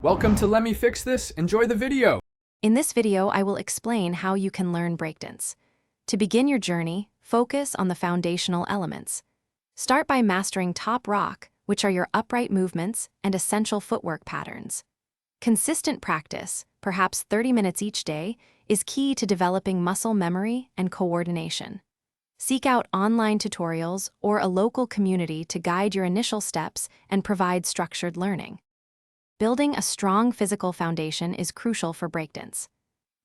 Welcome to Let Me Fix This. Enjoy the video. In this video, I will explain how you can learn breakdance. To begin your journey, focus on the foundational elements. Start by mastering top rock, which are your upright movements and essential footwork patterns. Consistent practice, perhaps 30 minutes each day, is key to developing muscle memory and coordination. Seek out online tutorials or a local community to guide your initial steps and provide structured learning. Building a strong physical foundation is crucial for breakdance.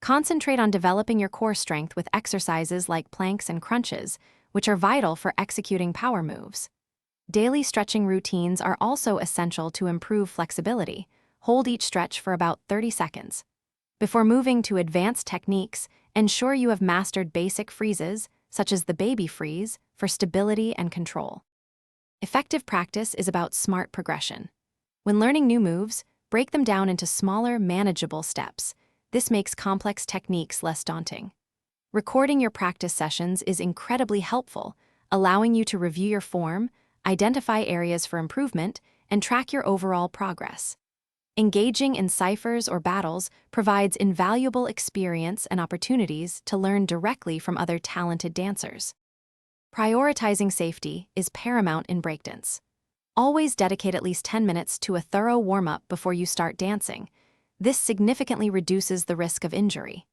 Concentrate on developing your core strength with exercises like planks and crunches, which are vital for executing power moves. Daily stretching routines are also essential to improve flexibility. Hold each stretch for about 30 seconds. Before moving to advanced techniques, ensure you have mastered basic freezes, such as the baby freeze, for stability and control. Effective practice is about smart progression. When learning new moves, break them down into smaller, manageable steps. This makes complex techniques less daunting. Recording your practice sessions is incredibly helpful, allowing you to review your form, identify areas for improvement, and track your overall progress. Engaging in ciphers or battles provides invaluable experience and opportunities to learn directly from other talented dancers. Prioritizing safety is paramount in breakdance. Always dedicate at least 10 minutes to a thorough warm-up before you start dancing. This significantly reduces the risk of injury.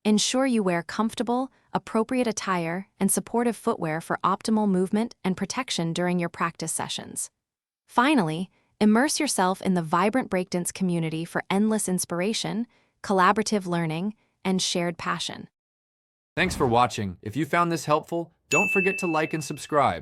Ensure you wear comfortable, appropriate attire and supportive footwear for optimal movement and protection during your practice sessions. Finally, immerse yourself in the vibrant breakdance community for endless inspiration, collaborative learning, and shared passion. Thanks for watching. If you found this helpful, don't forget to like and subscribe.